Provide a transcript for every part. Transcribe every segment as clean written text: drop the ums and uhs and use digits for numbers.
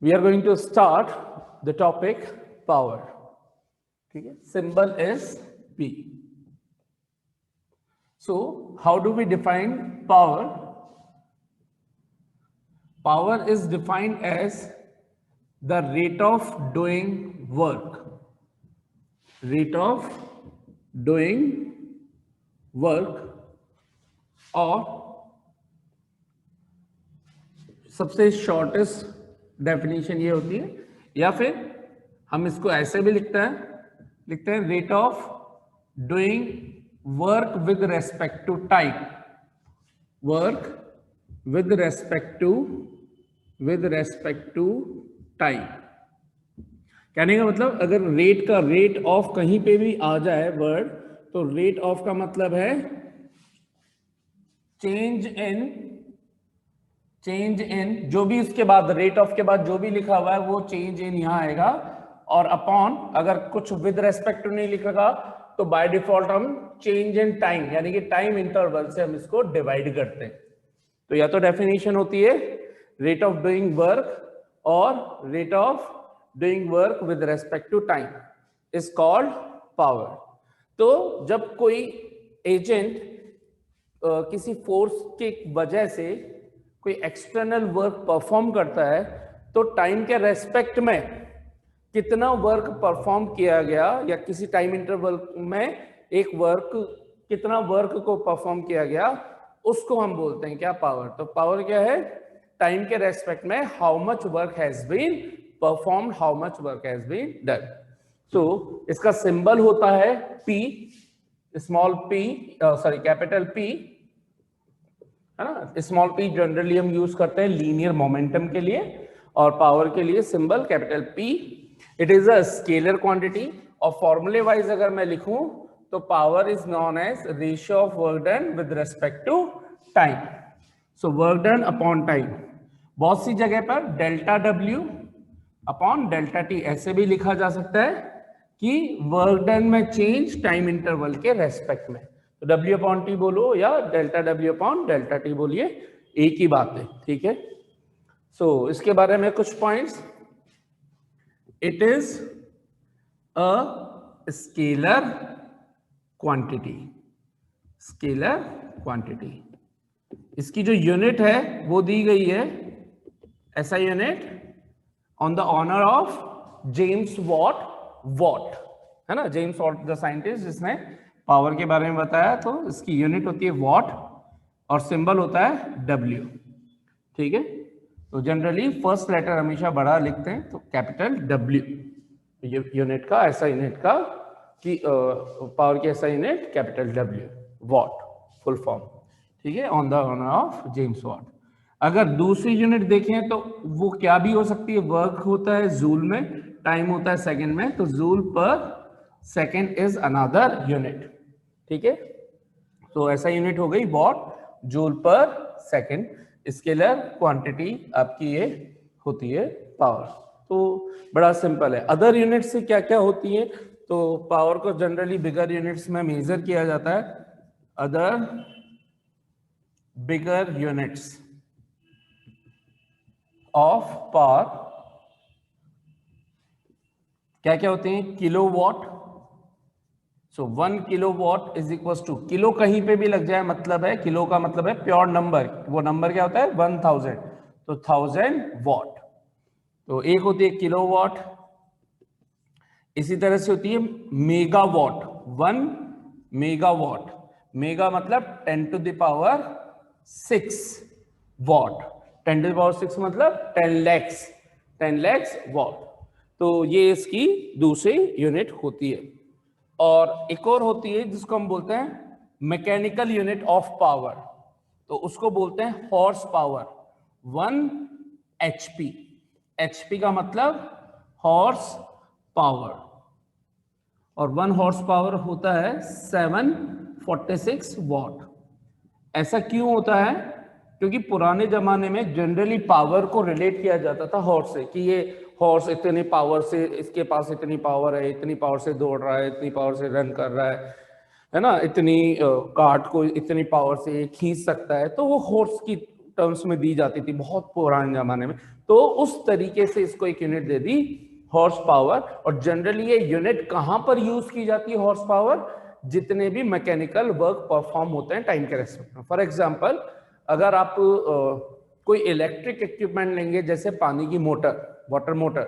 We are going to start the topic power. ठीक है, symbol is P. So how do we define power? Power is defined as the rate of doing work. Rate of doing work or सबसे shortest definition ये होती है, या फिर हम इसको ऐसे भी लिखते हैं rate of doing work with respect to time. Work with respect to time कहने का मतलब, अगर रेट का रेट ऑफ कहीं पे भी आ जाए वर्ड, तो रेट ऑफ का मतलब है चेंज इन जो भी इसके बाद रेट ऑफ के बाद जो भी लिखा हुआ है वो चेंज इन यहां आएगा. और अपॉन अगर कुछ विद रेस्पेक्ट टू नहीं लिखेगा तो बाय डिफॉल्ट हम चेंज इन टाइम यानी कि टाइम इंटरवल से हम इसको डिवाइड करते हैं. तो या तो डेफिनेशन होती है रेट ऑफ डूइंग वर्क और rate of doing work with respect to time is called power. तो जब कोई एजेंट किसी फोर्स के वजह से कोई एक्सटर्नल वर्क परफॉर्म करता है, तो टाइम के रेस्पेक्ट में कितना वर्क परफॉर्म किया गया या किसी टाइम इंटरवल में कितना वर्क को परफॉर्म किया गया, उसको हम बोलते हैं क्या, पावर. तो पावर क्या है, टाइम के रेस्पेक्ट में how much work has been performed, how much work has been done. तो इसका सिंबल होता है P, small p, sorry capital P है ना. स्मॉल p जनरली हम यूज करते हैं लीनियर मोमेंटम के लिए, और पावर के लिए symbol capital P. It is a scalar quantity, और फॉर्मूले वाइज अगर मैं लिखूं तो power is known as ratio of work done with respect to time. So work done upon time. बहुत सी जगह पर delta W upon delta T ऐसे भी लिखा जा सकता है कि वर्क डन में चेंज टाइम इंटरवल के रेस्पेक्ट में. तो W अपॉन T बोलो या delta W upon delta T बोलिए, एक ही बात है. ठीक है. सो इसके बारे में कुछ points. It is a scalar quantity. Scalar quantity, इसकी जो यूनिट है वो दी गई है SI unit on the honour of James Watt है ना. जेम्स वॉट द साइंटिस्ट जिसने पावर के बारे में बताया. तो इसकी यूनिट होती है वॉट और सिंबल होता है W. ठीक है. तो जनरली फर्स्ट लेटर हमेशा बड़ा लिखते हैं, तो कैपिटल W यूनिट का, ऐसा यूनिट का कि पावर की ऐसा unit capital W, watt full form. ठीक है, on the honour of James Watt. अगर दूसरी यूनिट देखें तो वो क्या भी हो सकती है. वर्क होता है जूल में, टाइम होता है सेकंड में, तो joule per second is another unit. ठीक है. तो ऐसा यूनिट हो गई what, joule per second. Scalar quantity आपकी ये होती है पावर. तो बड़ा सिंपल है. अदर यूनिट से क्या क्या होती है, तो पावर को जनरली बिगर यूनिट्स में मेजर किया जाता है. Other bigger units of power क्या क्या होते हैं, kilowatt. So 1 kilowatt is equal to, kilo कहीं पे भी लग जाए मतलब है, किलो का मतलब है प्योर नंबर. वो नंबर क्या होता है 1000, तो 1000 वॉट. तो एक होती है किलोवाट. इसी तरह से होती है मेगावाट. 1 मेगावाट, मेगा मतलब 10 to the power 6 watt. 10 to the power 6 मतलब 10 lakhs वॉट. तो ये इसकी दूसरी यूनिट होती है. और एक और होती है जिसको हम बोलते हैं मैकेनिकल यूनिट ऑफ पावर, तो उसको बोलते हैं हॉर्स पावर. 1 HP. HP का मतलब हॉर्स पावर, और 1 हॉर्स पावर होता है 746 वॉट. ऐसा क्यों होता है, क्योंकि पुराने जमाने में जनरली पावर को रिलेट किया जाता था हॉर्स से, कि ये हॉर्स इतनी पावर से, इसके पास इतनी पावर है, इतनी पावर से दौड़ रहा है, इतनी पावर से रन कर रहा है ना, इतनी कार्ट को इतनी पावर से खींच सकता है. तो वो हॉर्स की टर्म्स में दी जाती थी बहुत पुराने जमाने में, तो उस तरीके से इसको एक unit they the horse power. और जनरली ये यूनिट कहां पर यूज की जाती है हॉर्स पावर? जितने भी मैकेनिकल वर्क परफॉर्म होते हैं टाइम के रेस्पेक्ट में। फॉर एग्जांपल, अगर आप कोई इलेक्ट्रिक इक्विपमेंट लेंगे जैसे पानी की मोटर, वाटर मोटर,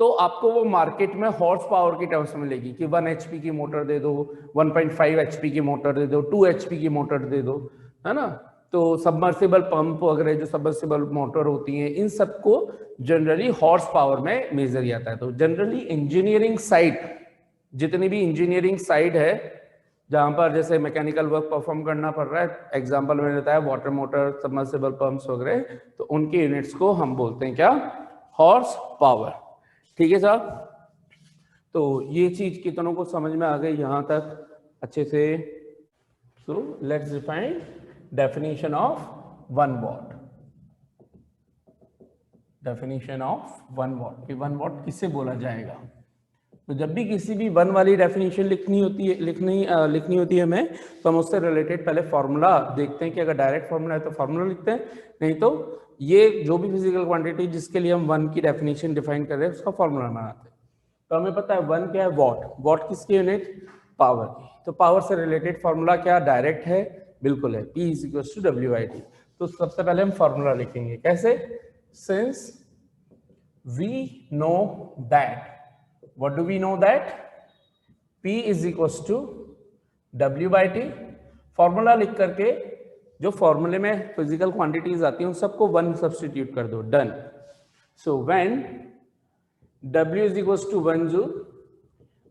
तो आपको वो मार्केट में हॉर्स पावर की टर्म्स में मिलेगी कि 1 HP की मोटर दे दो, 1.5 HP की मोटर दे दो, 2 HP की मोटर दे दो, है ना। तो सबमर्सिबल पंप वगैरह जो सबमर्सिबल मोटर होती हैं, इन सबको जनरली हॉर्स पावर में मेजर किया जाता है। तो जनरली इंजीनियरिंग साइड, जितनी भी इंजीनियरिंग साइड है जहां पर जैसे मैकेनिकल वर्क परफॉर्म करना पड़ रहा है, एग्जांपल मैंने बताया वाटर मोटर, सबमर्सिबल पंप्स वगैरह, तो उनके यूनिट्स को हम बोलते हैं क्या? Horse power. ठीक है साहब, तो ये चीज कितनों को समझ में आ गई यहां तक अच्छे से? So let's define definition of 1 what. Definition of 1 what कि 1 वॉट किसे बोला जाएगा। तो जब भी किसी भी 1 वाली डेफिनेशन लिखनी होती है हमें, तो हम उससे रिलेटेड पहले फॉर्मूला देखते हैं कि अगर डायरेक्ट फॉर्मूला है तो फॉर्मूला लिखते हैं, नहीं तो ये जो भी फिजिकल क्वांटिटी जिसके लिए हम 1 की डेफिनेशन डिफाइन कर रहे हैं उसका फॉर्मूला बनाते हैं। तो हमें पता है 1 क्या है? वॉट। वॉट किसकी यूनिट? पावर की। तो पावर से रिलेटेड फॉर्मूला क्या डायरेक्ट है? बिल्कुल है, P = W/T। तो सबसे पहले हम फॉर्मूला लिखेंगे कैसे? Since we know that, what do we know that? P = W/T। फॉर्मूला लिख करके जो फॉर्मूले में फिजिकल क्वांटिटीज आती हैं उन सबको 1 सब्स्टिट्यूट कर दो, done. So when W = 1 joule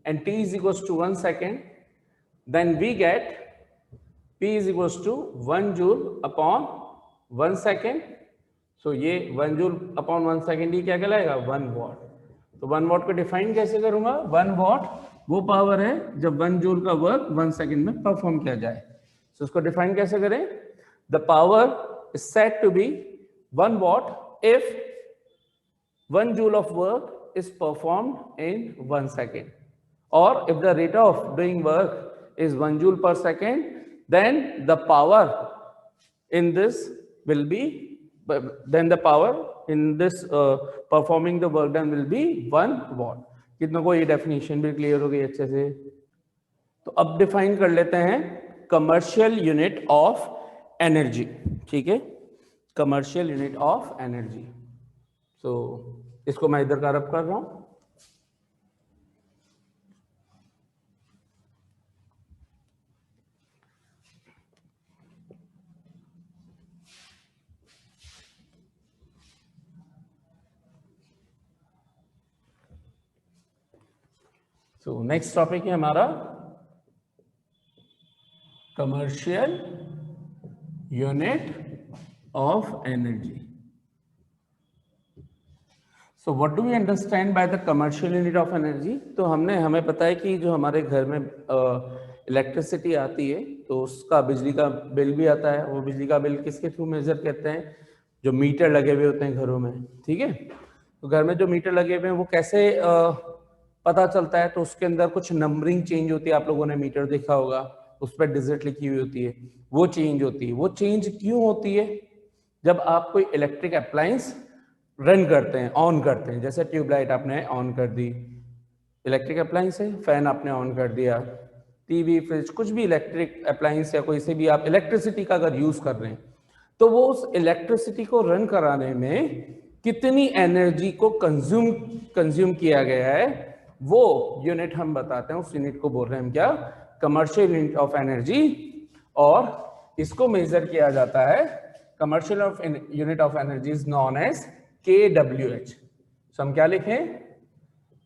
and T = 1 second, then we get P = 1 joule upon 1 second। सो ये 1 joule upon 1 second ही क्या कहलाएगा? 1 वॉट। तो 1 वॉट को डिफाइन कैसे करूंगा? 1 वॉट वो पावर है जब 1 जूल का वर्क 1 सेकंड में परफॉर्म किया जाए। तो उसको डिफाइन कैसे करें? The power is said to be 1 watt if 1 joule of work is performed in 1 second, और if the rate of doing work is 1 joule per second, then the power in this will be, then the power in this performing the work done will be 1 watt। कितनों को ये definition भी clear हो गई अच्छे से? तो अब डिफाइन कर लेते हैं कमर्शियल यूनिट ऑफ एनर्जी। ठीक है, कमर्शियल यूनिट ऑफ एनर्जी। सो इसको मैं इधर का रब कर रहा हूं। सो नेक्स्ट टॉपिक है हमारा commercial unit of energy. So what do we understand by the commercial unit of energy? तो हमें पता है कि जो हमारे घर में इलेक्ट्रिसिटी आती है तो उसका बिजली का बिल भी आता है। वो बिजली का बिल किसके थ्रू मेजर करते हैं? जो मीटर लगे हुए होते हैं घरों में। ठीक है, तो घर में जो मीटर लगे हुए हैं वो कैसे पता चलता है? तो उसके अंदर कुछ नंबरिंग चेंज होती है। आप लोगों ने मीटर देखा होगा, उस पर डिजिट लिखी हुई होती है, वो चेंज होती है। वो चेंज क्यों होती है? जब आप कोई इलेक्ट्रिक अप्लायंस रन करते हैं, ऑन करते हैं, जैसे ट्यूबलाइट आपने ऑन कर दी, इलेक्ट्रिक अप्लायंस है, फैन आपने ऑन कर दिया, टीवी, फ्रिज, कुछ भी इलेक्ट्रिक अप्लायंस या कोई से भी आप इलेक्ट्रिसिटी का अगर यूज कर रहे हैं, तो वो उस इलेक्ट्रिसिटी को रन कराने में कितनी एनर्जी को कंज्यूम किया गया है, वो यूनिट हम बताते हैं। उस यूनिट को बोल रहे हैं हम क्या? Commercial unit of energy. और इसको मेजर किया जाता है, commercial unit of energy is known as kWh। So हम क्या लिखें?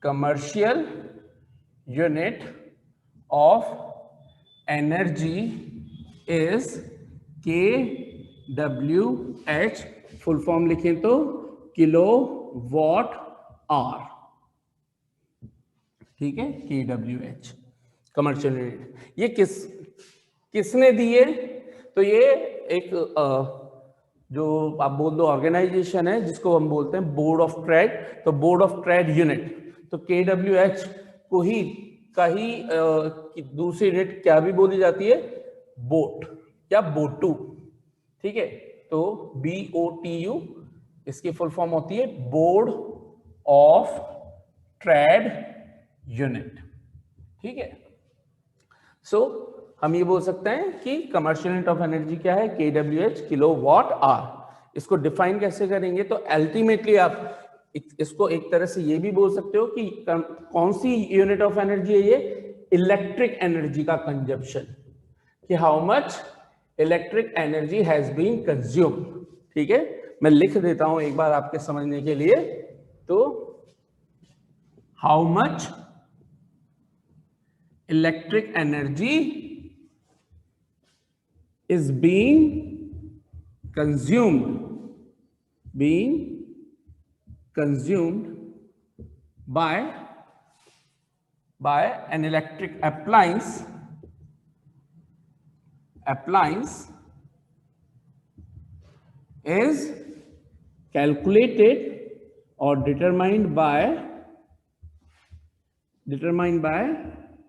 Commercial unit of energy is kWh। Full form लिखें तो किलो वॉट आवर। ठीक है, kWh कमर्शियल यूनिट। ये किसने दिए? तो ये एक जो आप बोल दो ऑर्गेनाइजेशन है जिसको हम बोलते हैं बोर्ड ऑफ ट्रेड। तो बोर्ड ऑफ ट्रेड यूनिट, तो kWh को ही दूसरी यूनिट क्या भी बोली जाती है? बोट या बोटू। ठीक है, तो BOTU इसकी फुल फॉर्म होती है बोर्ड ऑफ ट्रेड यूनिट। ठीक है, सो हम ये बोल सकते हैं कि कमर्शियल यूनिट ऑफ एनर्जी क्या है, kWh, किलोवाट आवर। इसको डिफाइन कैसे करेंगे, तो अल्टीमेटली आप इसको एक तरह से ये भी बोल सकते हो कि कौन सी यूनिट ऑफ एनर्जी है ये, इलेक्ट्रिक एनर्जी का कंजप्शन, कि how much electric energy has been consumed. ठीक है, मैं लिख देता हूं एक बार आपके समझने के लिए, तो how much electric energy is being consumed by an electric appliance is calculated or determined by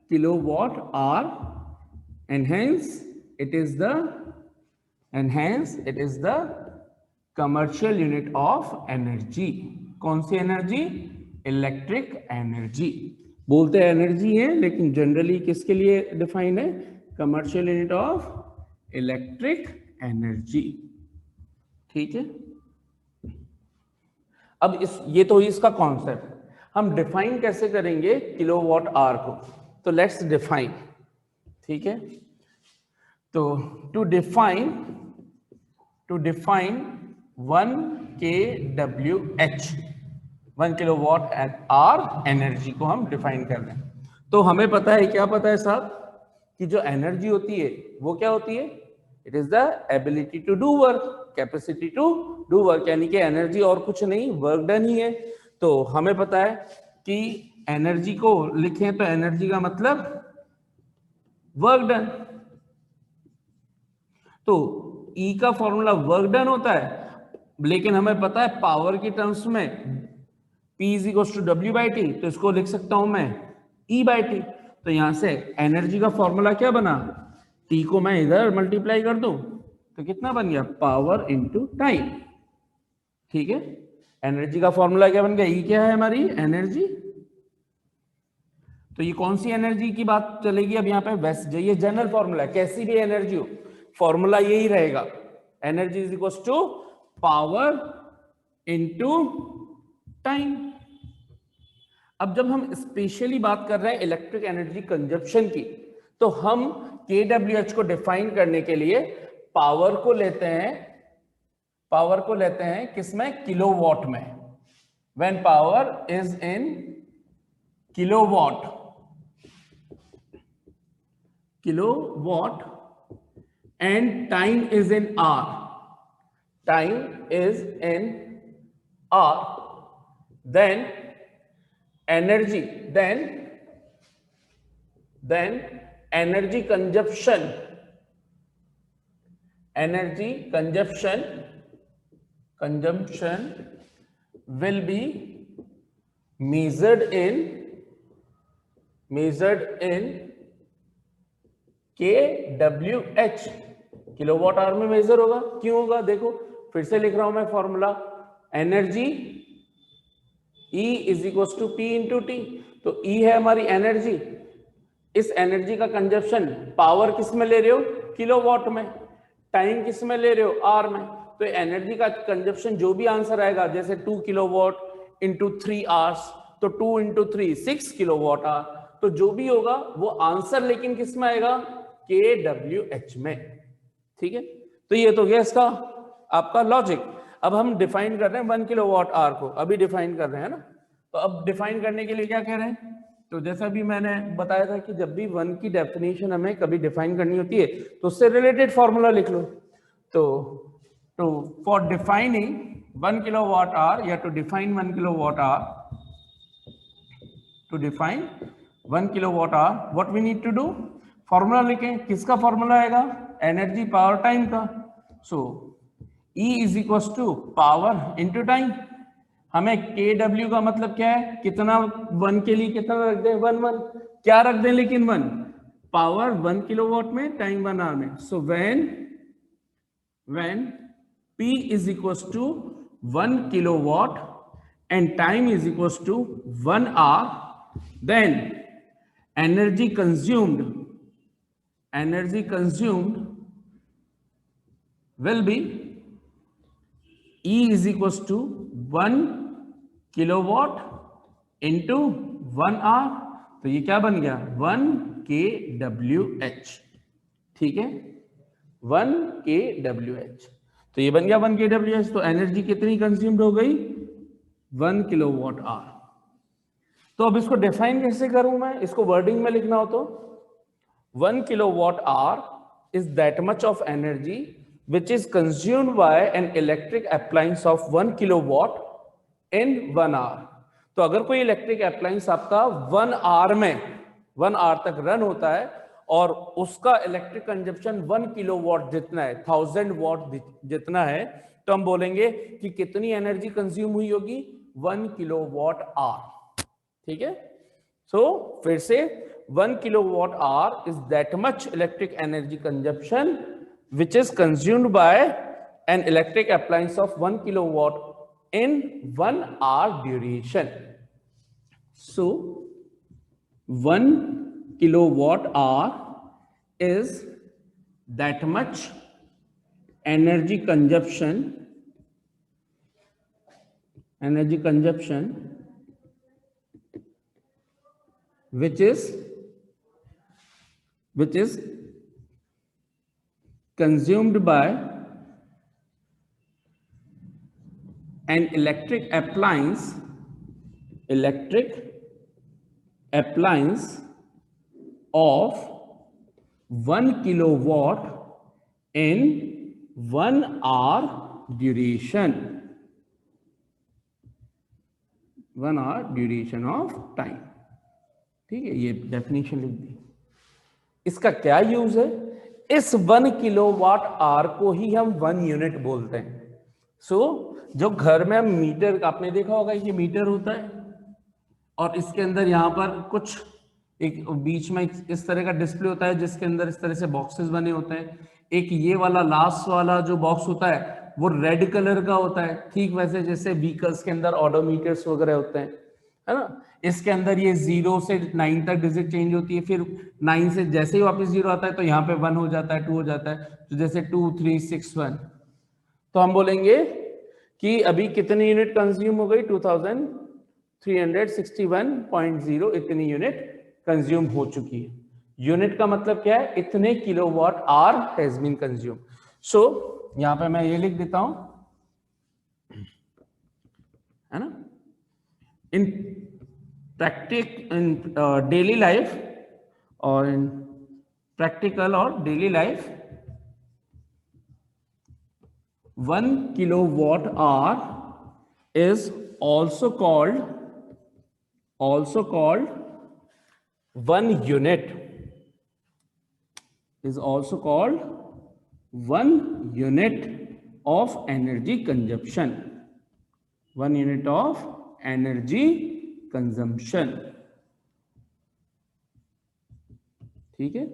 kilowatt hour, and hence it is the commercial unit of energy। कौन सी एनर्जी, इलेक्ट्रिक एनर्जी। बोलते हैं एनर्जी है, लेकिन generally किसके लिए define है, commercial unit of electric energy. ठीक है, अब ये तो इसका कॉन्सेप्ट, हम डिफाइन कैसे करेंगे किलोवाट आवर को, तो लेट्स डिफाइन। ठीक है, तो to define 1 kWh 1 kilowatt hour energy को हम डिफाइन कर रहे हैं। तो हमें पता है, क्या पता है साहब, कि जो एनर्जी होती है वो क्या होती है, it is the ability to do work, capacity to do work, यानी कि एनर्जी और कुछ नहीं, वर्क डन ही है। तो हमें पता है कि एनर्जी को लिखें तो एनर्जी का मतलब वर्क डन, तो E का फॉर्मूला वर्क डन होता है, लेकिन हमें पता है पावर की टर्म्स में P is equal to W/T, तो इसको लिख सकता हूं मैं E/T। तो यहां से एनर्जी का फॉर्मूला क्या बना, T को मैं इधर मल्टीप्लाई कर दूं तो कितना बन गया, पावर इंटू टाइम। ठीक है, एनर्जी का फॉर्मूला क्या बन गया, E क्या है हमारी एनर्जी। तो ये कौन सी एनर्जी की बात चलेगी अब यहाँ पे, वैसे ये जनरल फॉर्मूला है, कैसी भी एनर्जी हो फॉर्मूला यही रहेगा, energy is equal to power into time. अब जब हम स्पेशली बात कर रहे हैं इलेक्ट्रिक एनर्जी कंजप्शन की, तो हम kWh को डिफाइन करने के लिए पावर को लेते हैं किसमें, किलोवाट में। When power is in kilowatt and time is in hour, then energy consumption will be measured in kWh, kilowatt hour में मेजर होगा। क्यों होगा, देखो फिर से लिख रहा हूं मैं formula, energy E is equal to P into T. तो E है हमारी एनर्जी, इस एनर्जी का कंजप्शन पावर किस में ले रहे हो, किलोवाट में, टाइम किस में ले रहे हो, आवर में। तो एनर्जी का कंजप्शन जो भी आंसर आएगा, जैसे 2 किलोवाट इंटू 3 आवर्स, तो 2 इंटू 3 6 किलोवाट आवर, तो जो भी होगा वो आंसर लेकिन किस में आएगा, kWh में। ठीक है, तो ये तो गया इसका आपका लॉजिक। अब हम डिफाइन कर रहे हैं 1 किलोवाट आवर को, अभी डिफाइन कर रहे हैं ना। तो अब डिफाइन करने के लिए क्या कह रहे हैं, तो जैसा भी मैंने बताया था कि जब भी 1 की डेफिनेशन हमें कभी डिफाइन करनी होती है तो उससे रिलेटेड फॉर्मूला लिख लो। तो फॉर डिफाइनिंग 1 किलोवाट आवर, या to define 1 kilowatt hour, what we need to do, formula लिखें। किसका फॉर्मूला आएगा, एनर्जी पावर टाइम का। So E is equal to power into time. हमें kW का मतलब क्या है, कितना 1 के लिए कितना रख दें, 1 क्या रख दें, लेकिन 1 पावर 1 किलोवाट में, टाइम 1 आवर में। So when P is equals to 1 kilowatt and time is equals to 1 hour, then energy consumed will be E is equals to 1 kilowatt into 1 hour, तो ये क्या बन गया 1 kWh, ठीक है 1 kWh, तो ये बन गया 1 kWh। तो एनर्जी कितनी कंज्यूम्ड हो गई 1 किलोवाट आवर। तो अब इसको डिफाइन कैसे करूं मैं, इसको वर्डिंग में लिखना हो तो 1 kilowatt hour is that much of energy which is consumed by an electric appliance of 1 kilowatt in 1 hour। तो अगर कोई इलेक्ट्रिक अप्लायंस आपका 1 आवर तक रन होता है और उसका इलेक्ट्रिक कंजप्शन 1 किलोवाट जितना है, 1000 वॉट जितना है, तो हम बोलेंगे कि कितनी एनर्जी कंज्यूम हुई होगी 1 किलोवाट आवर, ठीक है। सो फिर से 1 kilowatt hour is that much electric energy consumption which is consumed by an electric appliance of 1 kilowatt in 1 hour duration. So 1 kilowatt hour is that much energy consumption which is consumed by an electric appliance of 1 kilowatt in 1 hour duration, 1 hour duration of time, ठीक है। ये definition लिख दी। इसका क्या use है, इस 1 kilowatt our को ही हम 1 यूनिट बोलते हैं। सो जो घर में हम मीटर, आपने देखा होगा ये मीटर होता है और इसके अंदर यहाँ पर कुछ एक बीच में इस तरह का डिस्प्ले होता है जिसके अंदर इस तरह से बॉक्सेस बने होते हैं। एक ये वाला लास्ट वाला जो बॉक्स होता है वो रेड कलर का होता है, ठीक वैसे जैसे व्हीकल्स के अंदर ऑडोमीटर्स वगैरह होते हैं, है ना। इसके अंदर ये 0 से 9 तक डिजिट चेंज होती है, फिर 9 से जैसे ही वापस 0 आता है तो यहाँ पे 1 हो जाता है, 2 हो जाता है, तो जैसे 2 3 6 1। तो हम बोलेंगे कि अभी कितनी यूनिट कंज्यूम हो गई 2361.0, इतनी यूनिट कंज्यूम हो चुकी है। यूनिट का मतलब क्या है, इतने kilowatt hour has been consume. So यहां पे मैं ये लिख देता हूं, है ना। इन डेली लाइफ और इन प्रैक्टिकल और daily life 1 kilowatt hour is also called 1 unit, is also called 1 unit of energy consumption, 1 unit of energy consumption, ठीक है।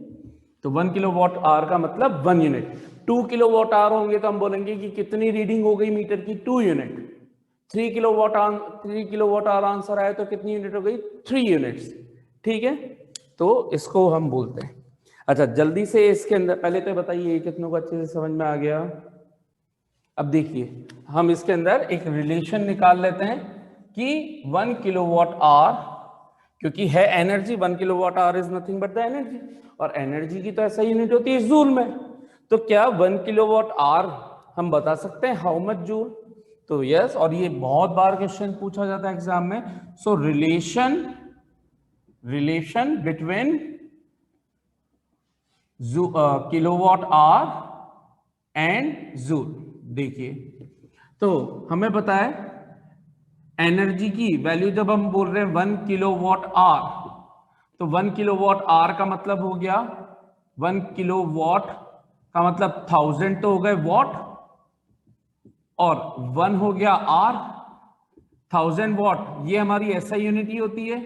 तो 1 किलोवाट आवर का मतलब 1 यूनिट। 2 किलोवाट आवर होंगे तो हम बोलेंगे कि कितनी रीडिंग हो गई मीटर की 2 यूनिट। 3 किलोवाट आवर आंसर आया तो कितनी यूनिट हो गई 3 यूनिट्स, ठीक है। तो इसको हम बोलते हैं। अच्छा जल्दी से इसके अंदर पहले तो बताइए कितनों को अच्छे से समझ में आ गया। अब देखिए हम इसके अंदर एक रिलेशन निकाल लेते हैं कि 1 किलोवाट आवर, क्योंकि है energy, 1 kilowatt hour is nothing but the energy, और एनर्जी की तो ऐसा यूनिट होती है जूल में। तो क्या 1 किलोवाट आवर हम बता सकते हैं हाउ मच जूल, तो यस। और ये बहुत बार क्वेश्चन पूछा जाता है एग्जाम में। सो relation between kilowatt hour and joule. देखिए तो हमें पता है एनर्जी की वैल्यू जब हम बोल रहे हैं 1 किलोवाट आवर, तो 1 किलोवाट आवर का मतलब हो गया 1 किलोवाट का मतलब 1000 तो हो गए वॉट, और 1 हो गया आर। 1000 वॉट ये हमारी एसआई यूनिट ही होती है,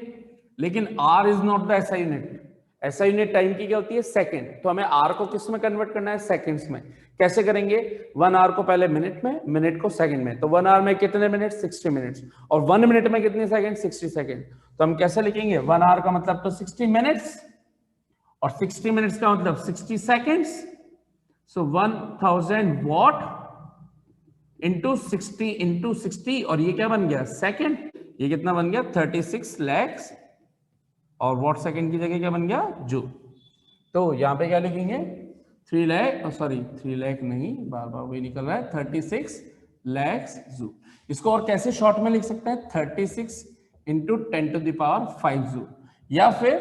लेकिन hour is not the SI unit. ऐसा यूनिट टाइम की क्या होती है? सेकंड। तो हमें आर को किस में कन्वर्ट करना है? सेकंड्स में। कैसे करेंगे? 1 आवर को पहले मिनट में, मिनट को सेकंड में। तो 1 आवर में कितने मिनट? 60 मिनट्स। और 1 मिनट में कितने सेकंड? 60 सेकंड। तो हम कैसे लिखेंगे? 1 आवर का मतलब तो 60 मिनट्स, और 60 मिनट्स का मतलब 60 सेकंड्स। सो 1000 वॉट इंटू 60, और ये क्या बन गया? सेकंड। ये कितना बन गया? 36 lakhs, और वॉट सेकंड की जगह क्या बन गया? जूल। तो यहां पे क्या लिखेंगे? 3 लाख, सॉरी 3 लाख नहीं, बार बार वही निकल रहा है, 36 lakhs जूल। इसको और कैसे शॉर्ट में लिख सकते हैं? 36 इंटू 10⁵ जूल, या फिर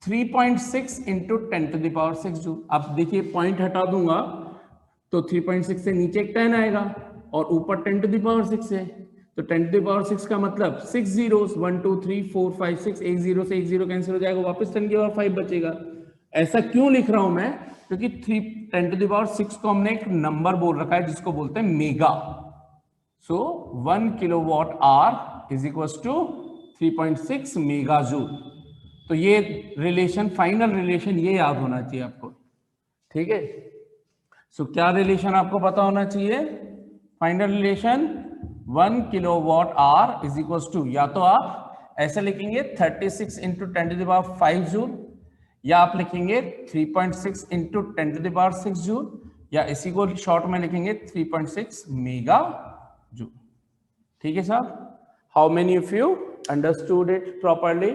3.6 इंटू 10⁶ जूल। अब देखिए पॉइंट हटा दूंगा तो 3.6 से नीचे एक 10 आएगा और ऊपर 10⁶ है। तो 10⁶ का मतलब 6 zeros, 1 2 3 4 5 6, एक जीरो से एक जीरो कैंसिल हो जाएगा, वापस 10⁵ बचेगा। ऐसा क्यों लिख रहा हूं मैं? क्योंकि 10⁶ को हमने एक नंबर बोल रखा है जिसको बोलते हैं mega. So 1 kilowatt hour is equal to 3.6 mega joule. तो ये रिलेशन, फाइनल रिलेशन ये याद होना चाहिए आपको, ठीक है। सो क्या रिलेशन आपको पता होना चाहिए? Final relation 1 kilowatt hour is equal to, या तो आप ऐसे लिखेंगे 36 इंटू 10⁵ जूल, या आप लिखेंगे 3.6 इंटू 10⁶ जूल, या इसी को शॉर्ट में लिखेंगे 3.6 मेगा जूल। ठीक है साहब? How many of you understood it properly?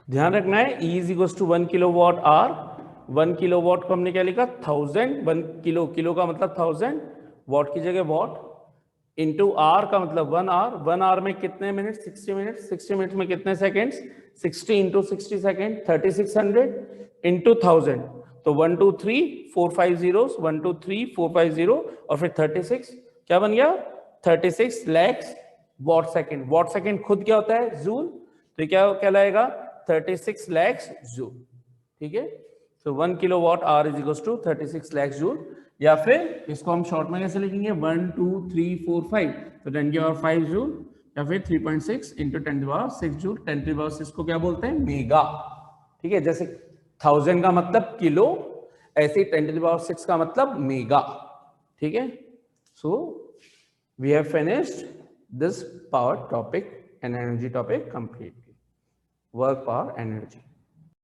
ध्यान रखना है E is equal to 1 kilowatt hour. 1 kilowatt को हमने क्या लिखा? 1000। 1 किलो, किलो का मतलब 1000, वॉट की जगह वॉट, इंटू आर का मतलब 1 आवर। 1 आवर में कितने मिनट? 60 मिनट। 60 मिनट में कितने सेकेंड्स? 60 into 60 second, 3600 into 1000। तो 1 2 3 4 5 zeros, 1 2 3 4 5 0, और फिर 36 क्या बन गया? 36 lakhs watt second. Watt second खुद क्या होता है? जूल। तो क्या कहलाएगा? 36 lakhs जूल। ठीक है। So 1 kilowatt hour is equal to 36 lakhs joule. या फिर इसको हम शॉर्ट में कैसे लिखेंगे? 1 2 3 4 5, तो 10⁵ जूल, या फिर 3.6 इंटू 10⁶ जूल। 10⁶ को क्या बोलते हैं? मेगा। ठीक है। जैसे 1000 का मतलब किलो, ऐसे ही 10⁶ का मतलब मेगा। ठीक है। So we have finished this power topic and energy topic completely. Work, power, energy.